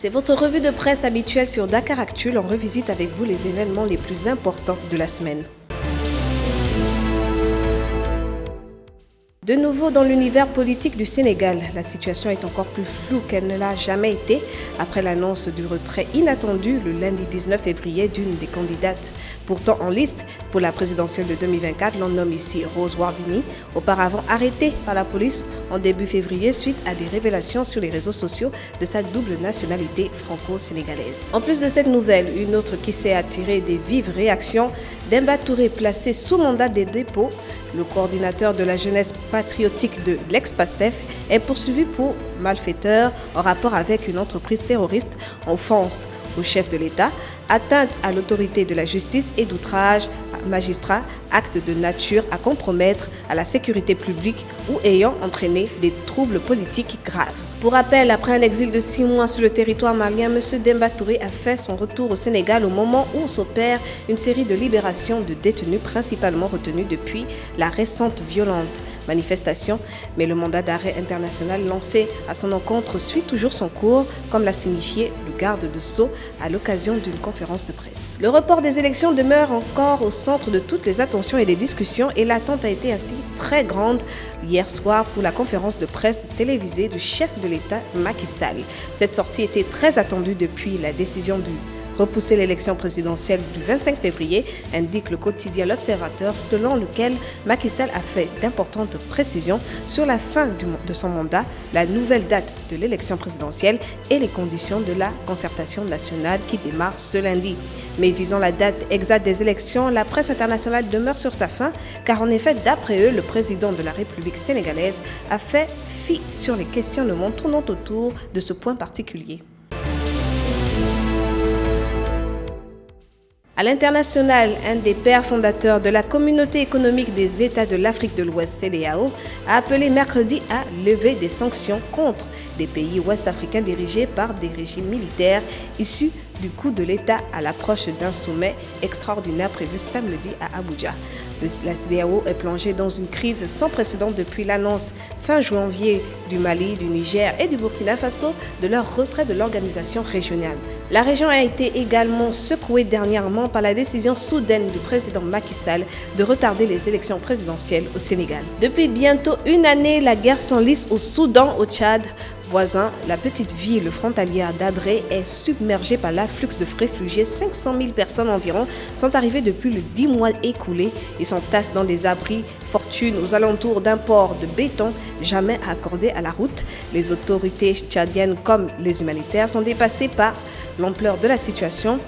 C'est votre revue de presse habituelle sur Dakar Actu. On revisite avec vous les événements les plus importants de la semaine. De nouveau dans l'univers politique du Sénégal, la situation est encore plus floue qu'elle ne l'a jamais été après l'annonce du retrait inattendu le lundi 19 février d'une des candidates. Pourtant en lice pour la présidentielle de 2024, l'on nomme ici Rose Wardini, auparavant arrêtée par la police en début février suite à des révélations sur les réseaux sociaux de sa double nationalité franco-sénégalaise. En plus de cette nouvelle, une autre qui s'est attirée des vives réactions, Demba Touré placé sous mandat de dépôt. Le coordinateur de la jeunesse patriotique de l'ex-PASTEF est poursuivi pour malfaiteur en rapport avec une entreprise terroriste, offense au chef de l'État, atteinte à l'autorité de la justice et d'outrage à magistrat, acte de nature à compromettre à la sécurité publique ou ayant entraîné des troubles politiques graves. Pour rappel, après un exil de 6 mois sur le territoire malien, M. Demba Touré a fait son retour au Sénégal au moment où s'opère une série de libérations de détenus principalement retenus depuis la récente violente manifestation. Mais le mandat d'arrêt international lancé à son encontre suit toujours son cours, comme l'a signifié le garde de Sceaux à l'occasion d'une conférence de presse. Le report des élections demeure encore au centre de toutes les attentions et des discussions et l'attente a été ainsi très grande hier soir pour la conférence de presse télévisée du chef de l'État Macky Sall. Cette sortie était très attendue depuis la décision de repousser l'élection présidentielle du 25 février, indique le quotidien L'Observateur, selon lequel Macky Sall a fait d'importantes précisions sur la fin de son mandat, la nouvelle date de l'élection présidentielle et les conditions de la concertation nationale qui démarre ce lundi. Mais visant la date exacte des élections, la presse internationale demeure sur sa faim, car en effet, d'après eux, le président de la République sénégalaise a fait fi sur les questionnements tournant autour de ce point particulier. À l'international, un des pères fondateurs de la Communauté économique des États de l'Afrique de l'Ouest, CEDEAO, a appelé mercredi à lever des sanctions contre des pays ouest-africains dirigés par des régimes militaires issus du coup de l'État à l'approche d'un sommet extraordinaire prévu samedi à Abuja. La CEDEAO est plongée dans une crise sans précédent depuis l'annonce fin janvier du Mali, du Niger et du Burkina Faso de leur retrait de l'organisation régionale. La région a été également secouée dernièrement par la décision soudaine du président Macky Sall de retarder les élections présidentielles au Sénégal. Depuis bientôt une année, la guerre s'enlise au Soudan, au Tchad voisin. La petite ville frontalière d'Adré est submergée par l'afflux de réfugiés. 500 000 personnes environ sont arrivées depuis le 10 mois écoulés. Ils s'entassent dans des abris fortunes aux alentours d'un port de béton jamais accordé à la route. Les autorités tchadiennes comme les humanitaires sont dépassées par l'ampleur de la situation.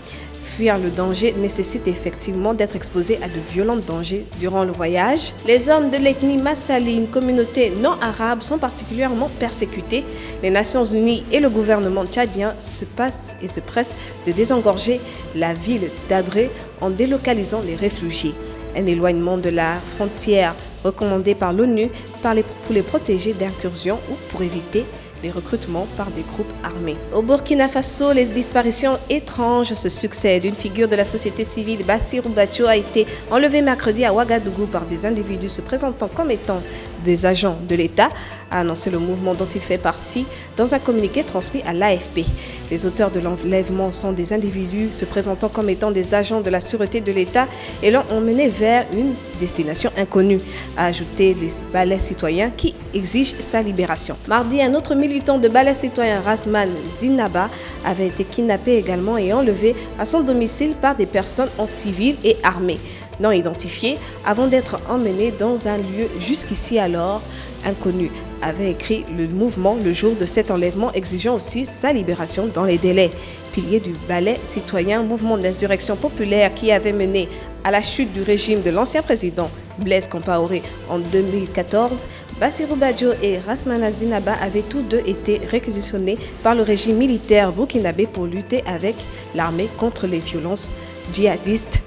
Fuir le danger nécessite effectivement d'être exposé à de violents dangers durant le voyage. Les hommes de l'ethnie Massali, une communauté non arabe, sont particulièrement persécutés. Les Nations Unies et le gouvernement tchadien se pressent de désengorger la ville d'Adré en délocalisant les réfugiés. Un éloignement de la frontière recommandé par l'ONU pour les protéger d'incursions ou pour éviter les recrutements par des groupes armés. Au Burkina Faso, les disparitions étranges se succèdent. Une figure de la société civile, Bassirou Bathio, a été enlevée mercredi à Ouagadougou par des individus se présentant comme étant des agents de l'État, a annoncé le mouvement dont il fait partie dans un communiqué transmis à l'AFP. Les auteurs de l'enlèvement sont des individus se présentant comme étant des agents de la sûreté de l'État et l'ont emmené vers une destination inconnue, a ajouté les Balais citoyens qui exigent sa libération. Mardi, un autre militant de Balais citoyens, Rasman Zinaba, avait été kidnappé également et enlevé à son domicile par des personnes en civil et armées non identifiées avant d'être emmené dans un lieu jusqu'ici alors inconnu, avait écrit le mouvement le jour de cet enlèvement, exigeant aussi sa libération dans les délais. Pilier du Balais citoyen, mouvement d'insurrection populaire qui avait mené à la chute du régime de l'ancien président Blaise Compaoré en 2014, Bassirou Bathio et Rasmana Zinaba avaient tous deux été réquisitionnés par le régime militaire burkinabé pour lutter avec l'armée contre les violences djihadistes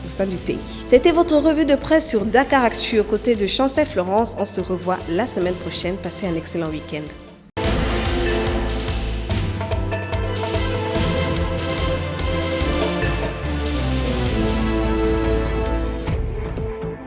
au sein du pays. C'était votre revue de presse sur Dakar Actu aux côtés de Chancel Florence. On se revoit la semaine prochaine. Passez un excellent week-end.